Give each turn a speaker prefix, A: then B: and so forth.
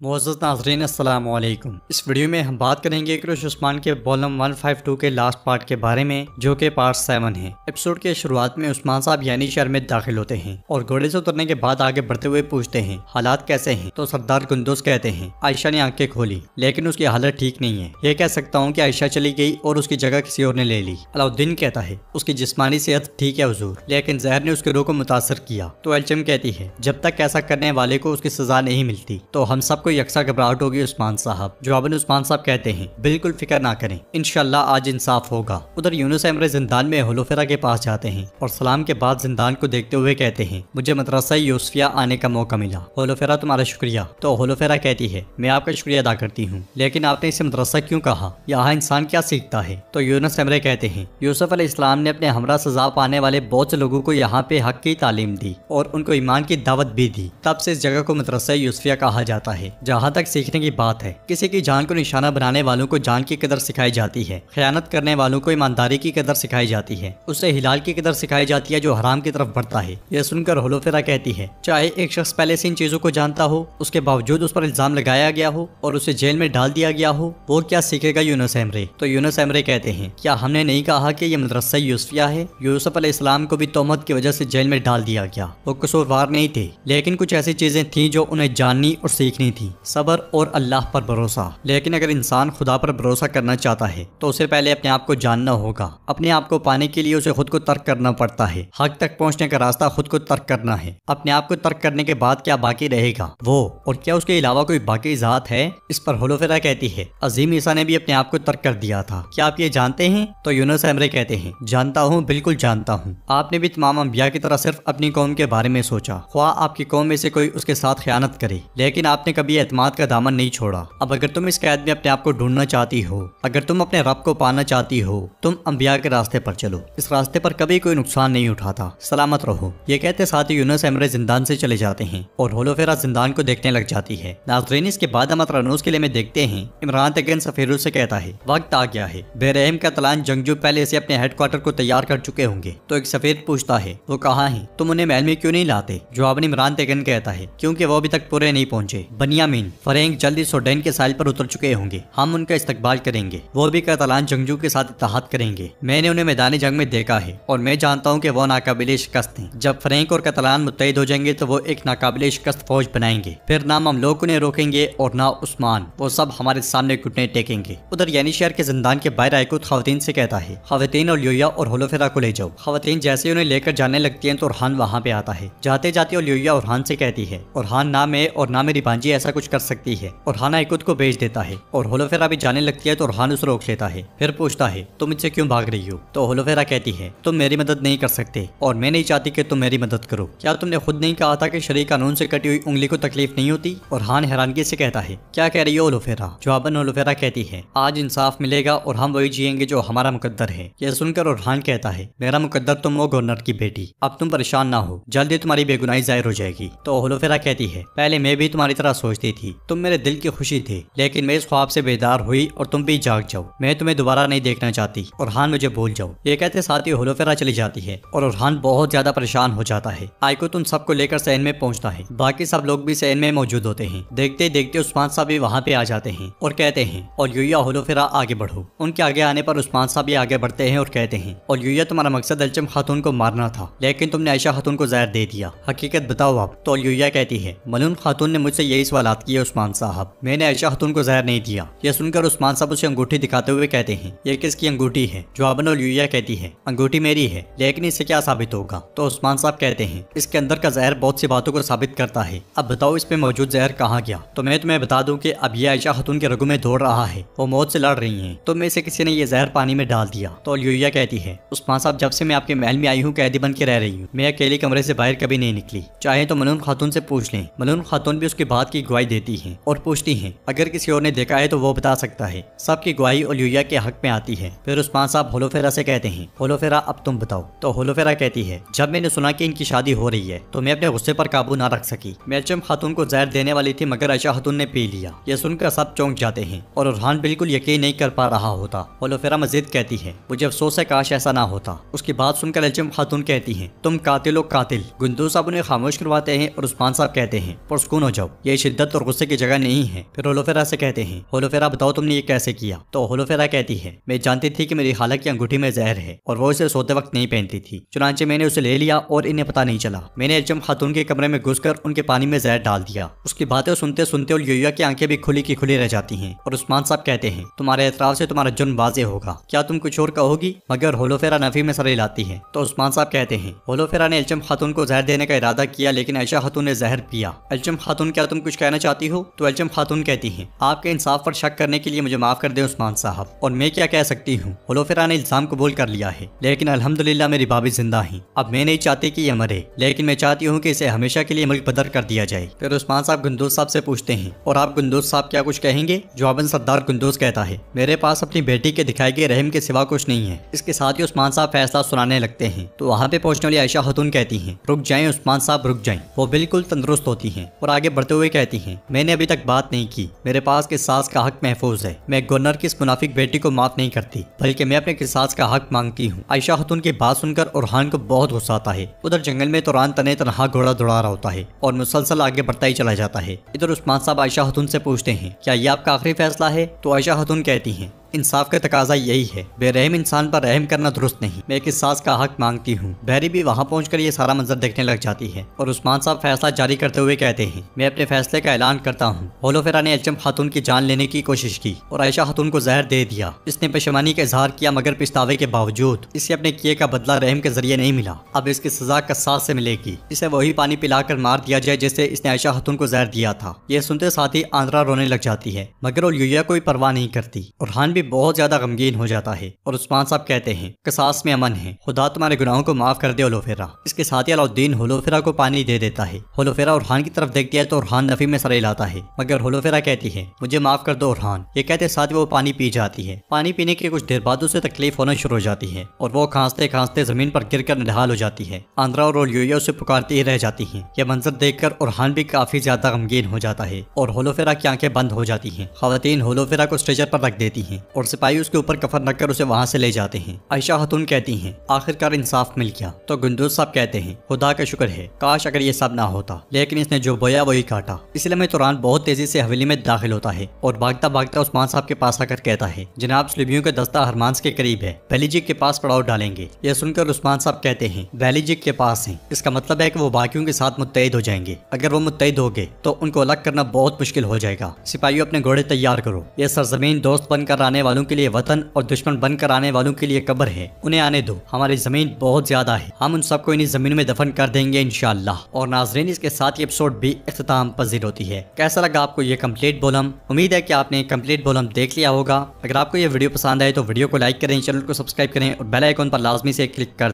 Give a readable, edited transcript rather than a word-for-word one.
A: मुअज़्ज़ज़ नाज़रीन अस्सलाम वालेकुम। इस वीडियो में हम बात करेंगे क्रिश उस्मान के वॉल्यूम 152 के लास्ट पार्ट के बारे में, जो कि पार्ट 7 है। एपिसोड के शुरुआत में उस्मान साहब यानी शहर में दाखिल होते हैं और घोड़े से उतरने के बाद आगे बढ़ते हुए पूछते हैं हालात कैसे हैं। तो सरदार कुंदुस कहते हैं आयशा ने आंखें खोली लेकिन उसकी हालत ठीक नहीं है। ये कह सकता हूँ कि आयशा चली गई और उसकी जगह किसी और ने ले ली। अलाउद्दीन कहता है उसकी जिस्मानी सेहत ठीक है हुजूर, लेकिन जहर ने उसकी रूह को मुतासर किया। तो एलचम कहती है जब तक ऐसा करने वाले को उसकी सजा नहीं मिलती तो हम सबको यकसा घबराहट होगी उस्मान साहब। जवाबन उस्मान साहब कहते हैं बिल्कुल फिक्र ना करें, इंशाल्लाह आज इंसाफ होगा। उधर यूनुस एमरे जिंदान में होलोफेरा के पास जाते हैं और सलाम के बाद जिंदान को देखते हुए कहते हैं मुझे मदरसा यूसुफिया आने का मौका मिला। होलोफेरा तुम्हारा शुक्रिया। तो होलोफेरा कहती है मैं आपका शुक्रिया अदा करती हूँ, लेकिन आपने इसे मदरसा क्यों कहा? यहाँ इंसान क्या सीखता है? तो यूनुस एमरे कहते हैं यूसुफ अलैहिस्सलाम ने अपने हमरा सजा पाने वाले बहुत से लोगों को यहाँ पे हक की तालीम दी और उनको ईमान की दावत भी दी। तब से इस जगह को मदरसा यूसुफिया कहा जाता है। जहाँ तक सीखने की बात है, किसी की जान को निशाना बनाने वालों को जान की कदर सिखाई जाती है, खयानत करने वालों को ईमानदारी की कदर सिखाई जाती है, उसे हिलाल की कदर सिखाई जाती है जो हराम की तरफ बढ़ता है। यह सुनकर होलोफेरा कहती है चाहे एक शख्स पहले से इन चीजों को जानता हो, उसके बावजूद उस पर इल्जाम लगाया गया हो और उसे जेल में डाल दिया गया हो, वो क्या सीखेगा यूनुस एमरे? तो यूनुस एमरे कहते हैं क्या हमने नहीं कहा कि यह मदरसा यूसुफिया है? यूसुफ अलैहिस्सलाम को भी तोहमत की वजह से जेल में डाल दिया गया। वो कसूरवार नहीं थे, लेकिन कुछ ऐसी चीजें थी जो उन्हें जाननी और सीखनी थी, सब्र और अल्लाह पर भरोसा। लेकिन अगर इंसान खुदा पर भरोसा करना चाहता है तो उसे पहले अपने आप को जानना होगा। अपने आप को पाने के लिए उसे खुद को तर्क करना पड़ता है। हक तक पहुंचने का रास्ता खुद को तर्क करना है। अपने आप को तर्क करने के बाद क्या बाकी रहेगा वो, और क्या उसके अलावा कोई बाकी जात है? इस पर होलोफेरा कहती है अजीम ईसा ने भी अपने आप को तर्क कर दिया था, क्या आप ये जानते हैं? तो यूनुस एमरे कहते हैं जानता हूँ, बिल्कुल जानता हूँ। आपने भी तमाम अंबिया की तरह सिर्फ अपनी कौम के बारे में सोचा, ख्वाह आपकी कौम में से कोई उसके साथ खयानत करे, लेकिन आपने कभी एतमाद का दामन नहीं छोड़ा। अब अगर तुम इस कैद में अपने आप को ढूंढना चाहती हो, अगर तुम अपने रब को पाना चाहती हो, तुम अंबिया के रास्ते पर चलो। इस रास्ते पर कभी कोई नुकसान नहीं उठाता, सलामत रहो। ये कहते साथ ही यूनुस एमरे जिंदान से चले जाते हैं और होलोफेरा जिंदान को देखने लग जाती है। नाज़रीन इसके बाद हम अतरानूस किले में देखते हैं इमरान तेगन सफीरुल से कहता है वक्त आ गया है। बेरहम का तलान जंगजू पहले से अपने हेडक्वार्टर को तैयार कर चुके होंगे। तो एक सफेद पूछता है वो कहाँ है? तुम उन्हें महल में क्यों नहीं लाते? जवाब इमरान तेगन कहता है क्योंकि वो अभी तक पूरे नहीं पहुंचे। बनियामीन फरेंग जल्दी सोडेन के साहिल पर उतर चुके होंगे, हम उनका इस्तकबाल करेंगे। वो भी कतलान जंगजू के साथ इत्तेहाद करेंगे। मैंने उन्हें मैदानी जंग में देखा है और मैं जानता हूँ कि वो नाकाबिले शिकस्त हैं। जब फ्रैंक और कतलान मुत्तहिद हो जाएंगे तो वो एक नाकाबिले शिकस्त फौज बनाएंगे। फिर ना ममलूक उन्हें रोकेंगे और ना उस्मान, वो सब हमारे सामने घुटने टेकेंगे। उधर यानी शहर के जिंदान के बाहर आयकुत खवातीन से कहता है खवातीन और ल्यूया और होलोफेरा को ले जाओ। खवातीन जैसे उन्हें लेकर जाने लगती हैं तो ओरहान वहाँ पे आता है। जाते जाते और ल्यूया ओरहान से कहती है ओरहान ना मैं और ना मेरी भांजी ऐसा कुछ कर सकती है। ओरहान आयकुत को भेज देता है और होलोफेरा भी जाने लगती है तो ओरहान उसे रोक लेता है। फिर पूछता है तुम मुझसे क्यों भाग रही हो? तो होलोफेरा कहती है तुम मेरी मदद नहीं कर सकते और मैं नहीं चाहती कि तुम मेरी मदद करो। क्या तुमने खुद नहीं कहा था कि शरीक कानून से कटी हुई उंगली को तकलीफ नहीं होती? ओरहान हैरानगी से कहता है क्या कह रही हो होलोफेरा? जवाबन होलोफेरा कहती है आज इंसाफ मिलेगा और हम वही जिएंगे जो हमारा मुकद्दर है। यह सुनकर ओरहान कहता है मेरा मुकद्दर तुम हो गवर्नर की बेटी, अब तुम परेशान ना हो, जल्दी तुम्हारी बेगुनाही जाहिर हो जाएगी। तो होलोफेरा कहती है पहले मैं भी तुम्हारी तरह सोचती थी, तुम मेरे दिल की खुशी थे, लेकिन मैं इस ख्वाब से बेदार हुई और तुम भी जाग जाओ। मैं तुम्हें दोबारा नहीं देखना चाहती, ओरहान मुझे भूल जाओ। ये कहते साथ ही होलोफेरा चली जाती है और ओरहान बहुत ज्यादा परेशान हो जाता है। आयकुत उन सबको लेकर सहन में पहुंचता है। बाकी सब लोग भी सहन में मौजूद होते हैं। देखते देखते उस्मान साहब भी वहाँ पे आ जाते हैं और कहते हैं और यूया होलोफेरा आगे बढ़ो। उनके आगे आने पर उस्मान साहब भी आगे बढ़ते हैं और कहते हैं और यूया तुम्हारा मकसद अल्चम खातून को मारना था, लेकिन तुमने आयशा खातून को जहर दे दिया, हकीकत बताओ आप। तो यूया कहती है मलून खातून ने मुझसे यही सवालात किए उस्मान साहब, मैंने आयशा खातून को जहर नहीं दिया। यह सुनकर उस्मान साहब उसे अंगूठी दिखाते हुए कहते हैं ये किसकी अंगूठी है? जवाबन और यूया कहती है अंगूठी मेरी है, लेकिन इससे क्या साबित होगा? तो उस्मान साहब कहते हैं इसके अंदर का जहर बहुत सी बातों को साबित करता है, अब बताओ इस पे मौजूद जहर कहाँ गया? तो मैं तुम्हें बता दूं कि अब ये आयशा खातून के रगों में दौड़ रहा है, वो मौत से लड़ रही हैं, तो में से किसी ने ये जहर पानी में डाल दिया। तो यूया कहती है उस्मान साहब जब से मैं आपके महल में आई हूँ कैदी बन के रह रही हूँ, मैं अकेले कमरे से बाहर कभी नहीं निकली। चाहे तो मलून खातून से पूछ लें। मलून खातून भी उसकी बात की गवाही देती है और पूछती है अगर किसी और ने देखा है तो वो बता सकता है। सबकी गवाही और यूया के हक में आती है। फिर उस्मान साहब होलोफेरा से कहते हैं होलोफेरा अब तुम बताओ। तो होलोफेरा कहती है जब मैंने सुना कि इनकी शादी हो रही है तो मैं अपने गुस्से पर काबू ना रख सकी। मैं अल्चम खातून को जहर देने वाली थी मगर आयशा खातून ने पी लिया। यह सुनकर सब चौंक जाते हैं और ओरहान बिल्कुल यकीन नहीं कर पा रहा होता। होलोफेरा मजीद कहती है मुझे अफसोस है काश ऐसा ना होता। उसकी बात सुनकर अल्चम खातून कहती है तुम कातिल हो कातिल। गुंदू साहब उन्हें खामोश करवाते हैं और उस्मान साहब कहते हैं पुरसकून हो जाओ, ये शिद्दत नफरत और गुस्से की जगह नहीं है। फिर होलोफेरा से कहते हैं, होलोफेरा बताओ तुमने ये कैसे किया। तो होलोफेरा कहती है, मैं जानती थी कि मेरी खाला की अंगूठी में जहर है और वो इसे सोते वक्त नहीं पहनती थी, चुनांचे मैंने उसे ले लिया और इन्हें पता नहीं चला। मैंने एल्चम खातून के कमरे में घुसकर उनके पानी में जहर डाल दिया। उसकी बातें सुनते सुनते और युया की आंखें भी खुली की खुली रह जाती हैं और उस्मान साहब कहते हैं, तुम्हारे एतराफ से तुम्हारा जुर्म वाज़ेह होगा, क्या तुम कुछ और कहोगी। मगर होलोफेरा नफी में सर हिलाती है। तो उस्मान साहब कहते हैं, होलोफेरा ने एल्चम खातून को जहर देने का इरादा किया लेकिन आयशा खातून ने जहर पिया। एल्चम खातून, क्या तुम कुछ कहना चाहती हो। तो एल्चम खातून कहती है, आपके इंसाफ पर शक करने के लिए मुझे माफ कर दे उस्मान साहब, और मैं क्या कह सकती हूँ। होलोफेरा ने इल्जाम कबूल कर लिया है लेकिन अल्हम्दुलिल्लाह मेरी भाभी जिंदा है। अब मैं नहीं चाहती कि ये मरे, लेकिन मैं चाहती हूँ कि इसे हमेशा के लिए मुल्क बदर कर दिया जाए। फिर उस्मान साहब गुंदोज साहब से पूछते हैं, और आप गुंदोज साहब क्या कुछ कहेंगे। जवाबन सरदार गुंदोज कहता है, मेरे पास अपनी बेटी के दिखाए गए रहम के सिवा कुछ नहीं है। इसके साथ ही उस्मान साहब फैसला सुनाने लगते हैं। तो वहाँ पे पहुंचने वाली आयशा खातून कहती हैं, रुक जाएं उस्मान साहब रुक जाएं। वो बिल्कुल तंदुरुस्त होती हैं और आगे बढ़ते हुए कहती हैं, मैंने अभी तक बात नहीं की, मेरे पास किसास का हक महफूज है। मैं गवर्नर की इस मुनाफिक बेटी को माफ नहीं करती, बल्कि मैं अपने किसास का हक मांगती हूँ। आयशा खातून की बात सुनकर ओरहान को बहुत गुस्सा आता है। उधर जंगल में तोरान तने तनहा घोड़ा दौड़ा रहा होता है और मुसलसल आगे बढ़ता ही चला जाता है। इधर उस्मान साहब आयशा खातून से पूछते हैं, क्या ये आपका आखिरी फैसला है। तो आयशा खातून कहती हैं, इंसाफ का तकाजा यही है, बेरहम इंसान पर रहम करना दुरुस्त नहीं, मैं किसास का हक मांगती हूँ। बहरी भी वहाँ पहुंचकर ये सारा मंजर देखने लग जाती है और उस्मान साहब फैसला जारी करते हुए कहते हैं, मैं अपने फैसले का ऐलान करता हूँ। होलोफेरा ने एल्चम खातून की जान लेने की कोशिश की और आयशा खातून को जहर दे दिया। इसने पेशवानी का इजहार किया मगर पछतावे के बावजूद इसे अपने किए का बदला रहम के जरिए नहीं मिला। अब इसकी सजा कसास से मिलेगी, इसे वही पानी पिलाकर मार दिया जाए जिससे इसने आयशा खातून को जहर दिया था। ये सुनते साथ ही आंद्रा रोने लग जाती है मगर युया कोई परवाह नहीं करती। ओरहान भी बहुत ज्यादा हो जाता है और उस्मान साहब कहते हैं, कसास में अमन है, खुदा तुम्हारे गुनाहों को माफ कर दे होलोफेरा। इसके साथ ही अलाउद्दीन होलोफेरा को पानी दे देता है। होलोफेरा ओरहान की तरफ देखती है तो ओरहान नफी में सर हिलाता है मगर होलोफेरा कहती है, मुझे माफ कर दो ओरहान। ये कहते साथ ही वो पानी पी जाती है। पानी पीने की कुछ देर बाद उसे तकलीफ होना शुरू हो जाती है और वो खांसते खांसते जमीन पर गिरकर निढाल हो जाती है। आंद्रा और युया उसे पुकारती ही रह जाती है। यह मंजर देखकर ओरहान भी काफी ज्यादा गमगीन हो जाता है और होलोफेरा की आंखें बंद हो जाती हैं। खवातीन होलोफेरा को स्ट्रेचर पर रख देती हैं और सिपाही उसके ऊपर कफन रखकर उसे वहां से ले जाते हैं। आयशा खातून कहती हैं, आखिरकार इंसाफ मिल गया। तो गुंदोज साहब कहते हैं, खुदा का शुक्र है, काश अगर ये सब ना होता, लेकिन इसने जो बोया वही काटा। इसलिए में तुरान बहुत तेजी से हवेली में दाखिल होता है और भागता भागता उस्मान साहब के पास आकर कहता है, जनाब सलीबियों का दस्ता हरमांस के करीब है, वैलीजिक के पास पड़ाव डालेंगे। यह सुनकर उस्मान साहब कहते हैं, वैलीजिक के पास है, इसका मतलब है कि वो बाकियों के साथ मुत्तहिद हो जाएंगे। अगर वो मुत्तहिद हो गए तो उनको अलग करना बहुत मुश्किल हो जाएगा। सिपाहियों अपने घोड़े तैयार करो, यह सरजमीन दोस्त बनकर आने वालों के लिए वतन और दुश्मन बनकर आने वालों के लिए कब्र है, उन्हें आने दो, हमारी जमीन बहुत ज्यादा है, हम उन सबको इन्हीं जमीन में दफन कर देंगे इंशाअल्लाह। और नाजरीन, इसके साथ ये एपिसोड भी इख्तिताम पजीर होती है। कैसा लगा आपको ये कंप्लीट बोलम। उम्मीद है कि आपने कंप्लीट बोलम देख लिया होगा। अगर आपको ये वीडियो पसंद आए तो वीडियो को लाइक करें, चैनल को सब्सक्राइब करें और बेल आइकन पर लाजमी से क्लिक कर